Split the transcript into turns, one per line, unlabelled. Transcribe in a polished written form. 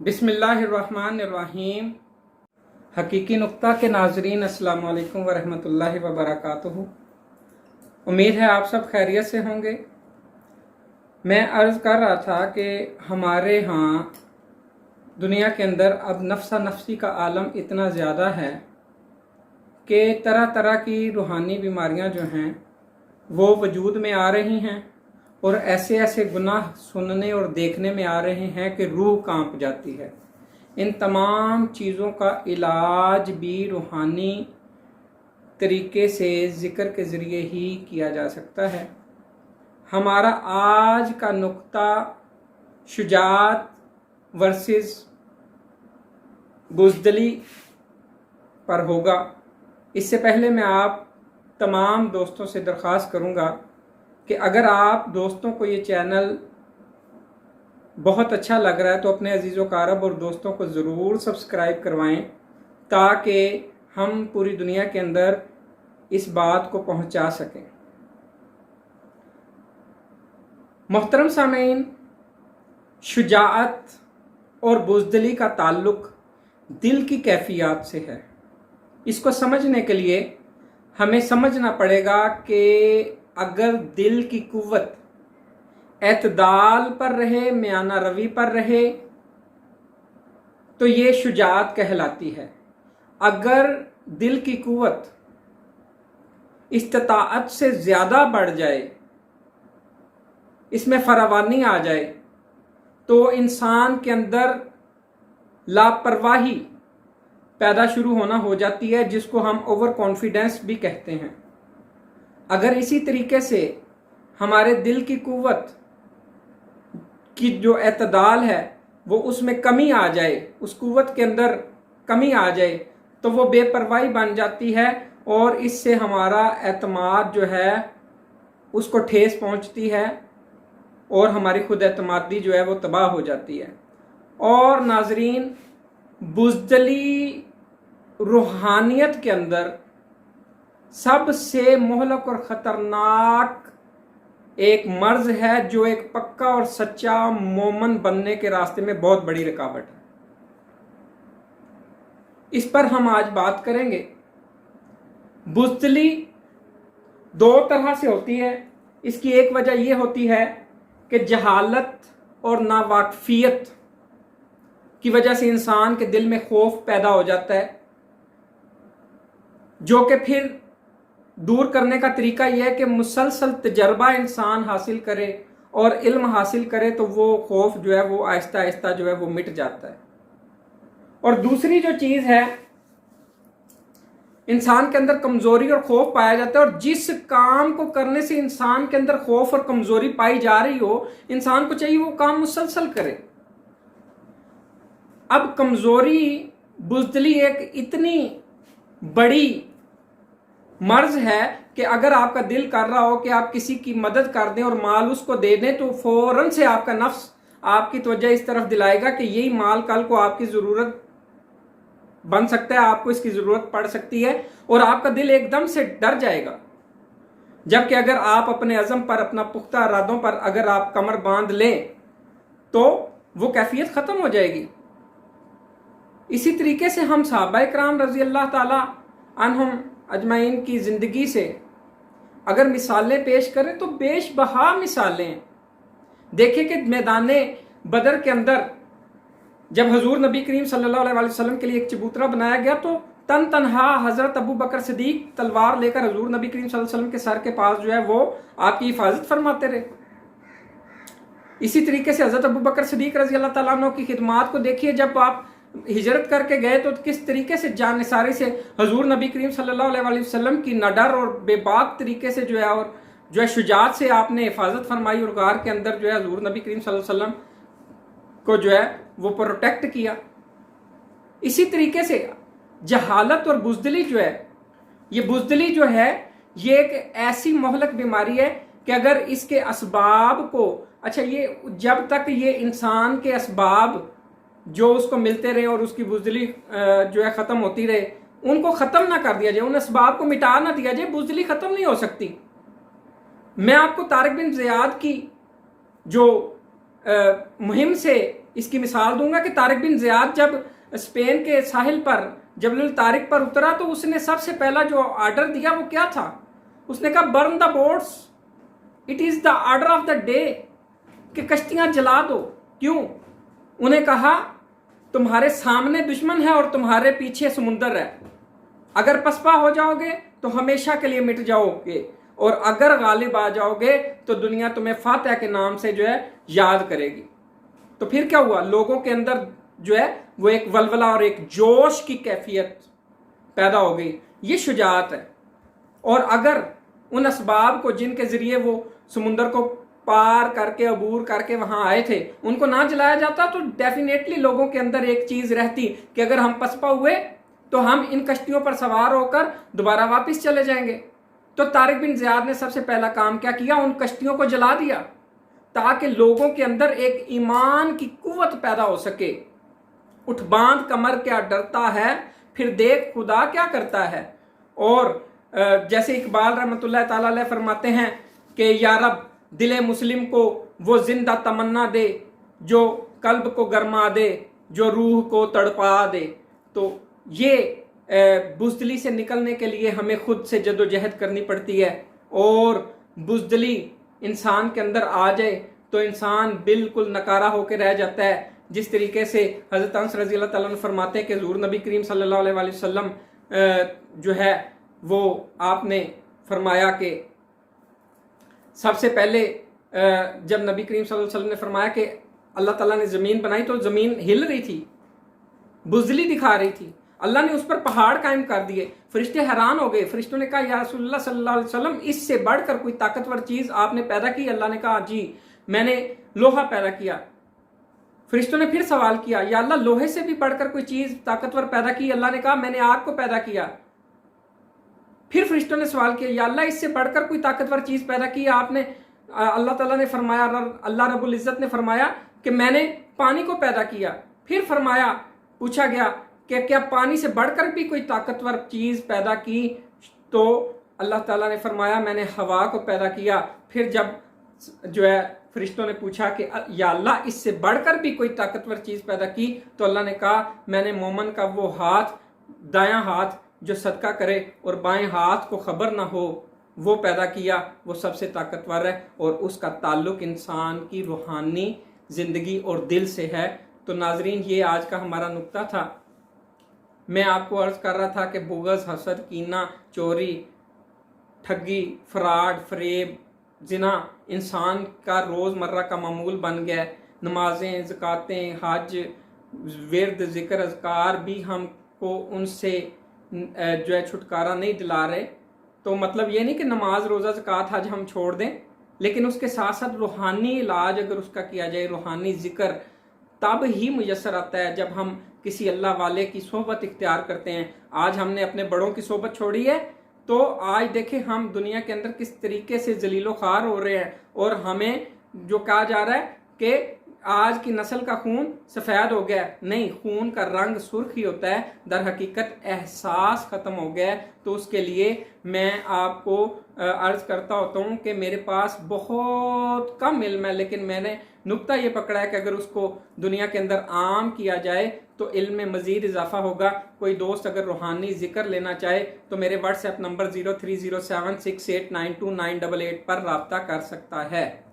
बिस्मिल्लाहिर्रहमानिर्रहीम। हकीकी नुक्ता के नाजरीन अस्सलाम वालेकुम वरहमतुल्लाहि वबरकातुहू। उम्मीद है आप सब खैरियत से होंगे। मैं अर्ज़ कर रहा था कि हमारे यहाँ दुनिया के अंदर अब नफ्सा नफ्सी का आलम इतना ज़्यादा है कि तरह तरह की रूहानी बीमारियाँ जो हैं वो वजूद में आ रही हैं और ऐसे ऐसे गुनाह सुनने और देखने में आ रहे हैं कि रूह कांप जाती है। इन तमाम चीज़ों का इलाज भी रूहानी तरीके से ज़िक्र के ज़रिए ही किया जा सकता है। हमारा आज का नुक्ता शुजाअत वर्सेस बुज़दली पर होगा। इससे पहले मैं आप तमाम दोस्तों से दरख्वास्त करूँगा कि अगर आप दोस्तों को ये चैनल बहुत अच्छा लग रहा है तो अपने अजीज़ कारब और दोस्तों को ज़रूर सब्सक्राइब करवाएं ताकि हम पूरी दुनिया के अंदर इस बात को पहुंचा सकें। मोहतरम सामीन, शुजाअत और बुज़दली का ताल्लुक़ दिल की कैफियत से है। इसको समझने के लिए हमें समझना पड़ेगा कि अगर दिल की कुव्वत एतदाल पर रहे, मियाना रवी पर रहे, तो ये शुजाअत कहलाती है। अगर दिल की कुव्वत इस्तिताअत से ज़्यादा बढ़ जाए, इसमें फरावानी आ जाए, तो इंसान के अंदर लापरवाही पैदा शुरू होना हो जाती है, जिसको हम ओवर कॉन्फिडेंस भी कहते हैं। अगर इसी तरीके से हमारे दिल की कुव्वत की जो एतदाल है वो उसमें कमी आ जाए, उस कुव्वत के अंदर कमी आ जाए, तो वो बेपरवाही बन जाती है और इससे हमारा एतमाद जो है उसको ठेस पहुंचती है और हमारी खुद एतमादी जो है वो तबाह हो जाती है। और नाजरीन, बुज़दली रूहानियत के अंदर सबसे मुहलक और ख़तरनाक एक मर्ज़ है जो एक पक्का और सच्चा मोमन बनने के रास्ते में बहुत बड़ी रुकावट है। इस पर हम आज बात करेंगे। बुज़दली दो तरह से होती है। इसकी एक वजह यह होती है कि जहालत और नावाकफियत की वजह से इंसान के दिल में खौफ पैदा हो जाता है, जो कि फिर दूर करने का तरीका यह है कि मुसलसल तजर्बा इंसान हासिल करे और इल्म हासिल करे, तो वो खौफ जो है वो आहिस्ता आहिस्ता जो है वो मिट जाता है। और दूसरी जो चीज़ है, इंसान के अंदर कमज़ोरी और खौफ पाया जाता है, और जिस काम को करने से इंसान के अंदर खौफ और कमज़ोरी पाई जा रही हो, इंसान को चाहिए वो काम मुसलसल करे। अब कमज़ोरी बुज़दली एक इतनी बड़ी मर्ज है कि अगर आपका दिल कर रहा हो कि आप किसी की मदद कर दें और माल उसको दे दें, तो फौरन से आपका नफ्स आपकी तवज्जो इस तरफ दिलाएगा कि यही माल कल को आपकी ज़रूरत बन सकता है, आपको इसकी ज़रूरत पड़ सकती है, और आपका दिल एकदम से डर जाएगा। जबकि अगर आप अपने अज़म पर, अपना पुख्ता इरादों पर अगर आप कमर बांध लें तो वो कैफियत ख़त्म हो जाएगी। इसी तरीके से हम सहाबा किराम रज़ी अल्लाह ताला अन्हुम अजमाइन की ज़िंदगी से अगर मिसालें पेश करें तो बेशबहा मिसालें। देखिए कि मैदान बदर के अंदर जब हजूर नबी करीम सल्लल्लाहु अलैहि वसल्लम के लिए एक चबूतरा बनाया गया, तो तनहा हज़रत अबू बकर सिद्दीक तलवार लेकर हजूर नबी करीम सल्लल्लाहु अलैहि वसल्लम के सर के पास जो है वो आपकी हिफाजत फरमाते रहे। इसी तरीके से हज़रत अबू बकर सिद्दीक रज़ी अल्लाह ताला अन्हु की खिदमात को देखिए। जब आप हिजरत करके गए तो किस तरीके से जानिसारी से हजूर नबी करीम सल्लल्लाहु अलैहि वसल्लम की नडर और बेबाक तरीके से जो है और जो है शुजाअत से आपने हिफाजत फरमाई, और गार के अंदर जो है हजूर नबी करीम सल्लल्लाहु अलैहि वसल्लम को जो है वो प्रोटेक्ट किया। इसी तरीके से जहालत और बुज़दली जो है, ये बुज़दली जो है ये एक ऐसी मोहलक बीमारी है कि अगर इसके असबाब को, अच्छा ये जब तक ये इंसान के असबाब जो उसको मिलते रहे और उसकी बुज़दली जो है ख़त्म होती रहे, उनको ख़त्म ना कर दिया जाए, उन असबाब को मिटा ना दिया जाए, बुज़दली ख़त्म नहीं हो सकती। मैं आपको तारिक बिन ज़ियाद की जो मुहिम से इसकी मिसाल दूंगा कि तारिक बिन ज़ियाद जब स्पेन के साहिल पर जबल तारिक पर उतरा तो उसने सबसे पहला जो ऑर्डर दिया वो क्या था? उसने कहा burn the boats, it is the order of the day, कि कश्तियां जला दो। क्यों? उन्हें कहा तुम्हारे सामने दुश्मन है और तुम्हारे पीछे समुंदर है, अगर पसपा हो जाओगे तो हमेशा के लिए मिट जाओगे, और अगर गालिब आ जाओगे तो दुनिया तुम्हें फातिहा के नाम से जो है याद करेगी। तो फिर क्या हुआ? लोगों के अंदर जो है वो एक वलवला और एक जोश की कैफियत पैदा हो गई। ये शुजाअत है। और अगर उन असबाब को जिनके जरिए वो समुंदर को पार करके अबूर करके वहां आए थे उनको ना जलाया जाता तो डेफिनेटली लोगों के अंदर एक चीज रहती कि अगर हम पसपा हुए तो हम इन कश्तियों पर सवार होकर दोबारा वापस चले जाएंगे। तो तारिक बिन ज़ियाद ने सबसे पहला काम क्या किया? उन कश्तियों को जला दिया ताकि लोगों के अंदर एक ईमान की कुव्वत पैदा हो सके। उठ बांध कमर क्या डरता है, फिर देख खुदा क्या करता है। और जैसे इकबाल रहमतुल्लाह ताला अलैह फरमाते हैं कि या रब दिले मुस्लिम को वो जिंदा तमन्ना दे, जो कल्ब को गरमा दे, जो रूह को तड़पा दे। तो ये बुज़दिली से निकलने के लिए हमें खुद से जदोजहद करनी पड़ती है, और बुज़दिली इंसान के अंदर आ जाए तो इंसान बिल्कुल नकारा होकर रह जाता है। जिस तरीके से हज़रत अनस रज़ी अल्लाह ताला अन्हु फरमाते हैं कि हुज़ूर नबी करीम सल्लल्लाहु अलैहि वसल्लम जो है वो आपने फरमाया कि सबसे पहले जब नबी करीम सल्लल्लाहु अलैहि वसल्लम ने फरमाया कि अल्लाह ताला ने ज़मीन बनाई तो ज़मीन हिल रही थी, बुज़दिली दिखा रही थी। अल्लाह ने उस पर पहाड़ कायम कर दिए। फरिश्ते हैरान हो गए। फरिश्तों ने कहा या रसूलुल्लाह सल्लल्लाहु अलैहि वसल्लम, इससे बढ़कर कोई ताकतवर चीज़ आपने पैदा की? अल्लाह ने कहा जी मैंने लोहा पैदा किया। फरिश्तों ने फिर सवाल किया या अल्लाह लोहे से भी बढ़कर कोई चीज़ ताकतवर पैदा की? अल्लाह ने कहा मैंने आग को पैदा किया। फिर फरिश्तों ने सवाल किया या अल्लाह इससे बढ़कर कोई ताकतवर चीज़ पैदा की आपने? अल्लाह ताला ने फरमाया, अल्लाह रब्बुल इज़्ज़त ने फरमाया कि मैंने पानी को पैदा किया। फिर फरमाया, पूछा गया कि क्या पानी से बढ़कर भी कोई ताकतवर चीज़ पैदा की? तो अल्लाह ताला ने फरमाया मैंने हवा को पैदा किया। फिर जब जो है फरिश्तों ने पूछा कि या अल्लाह इससे बढ़कर भी कोई ताकतवर चीज़ पैदा की? तो अल्लाह ने कहा मैंने मोमन का वो हाथ, दायां हाथ जो सदका करे और बाएं हाथ को खबर ना हो, वो पैदा किया। वो सबसे ताकतवर है और उसका ताल्लुक इंसान की रूहानी ज़िंदगी और दिल से है। तो नाजरीन, ये आज का हमारा नुक्ता था। मैं आपको अर्ज़ कर रहा था कि बुग़्ज़, हसद, कीना, चोरी, ठगी, फ्रॉड, फरेब, जिना इंसान का रोज़मर्रा का मामूल बन गया है। नमाजें, ज़कातें, हज, विर्द, ज़िक्र, अज़कार भी हमको उनसे जो है छुटकारा नहीं दिला रहे। तो मतलब ये नहीं कि नमाज, रोज़ा, ज़कात, हज हम छोड़ दें, लेकिन उसके साथ साथ रूहानी इलाज अगर उसका किया जाए, रूहानी ज़िक्र, तब ही मुयस्सर आता है जब हम किसी अल्लाह वाले की सोहबत इख्तियार करते हैं। आज हमने अपने बड़ों की सोहबत छोड़ी है तो आज देखें हम दुनिया के अंदर किस तरीके से जलीलो ख़ार हो रहे हैं। और हमें जो कहा जा रहा है कि आज की नस्ल का खून सफ़ेद हो गया, नहीं, खून का रंग सुर्ख ही होता है। दर हकीकत एहसास ख़त्म हो गया है। तो उसके लिए मैं आपको अर्ज़ करता होता हूँ कि मेरे पास बहुत कम इल्म है, लेकिन मैंने नुक्ता ये पकड़ा है कि अगर उसको दुनिया के अंदर आम किया जाए तो इल्म में मज़ीद इजाफा होगा। कोई दोस्त अगर रूहानी ज़िक्र लेना चाहे तो मेरे व्हाट्सएप नंबर 0307689298 पर रब्ता कर सकता है।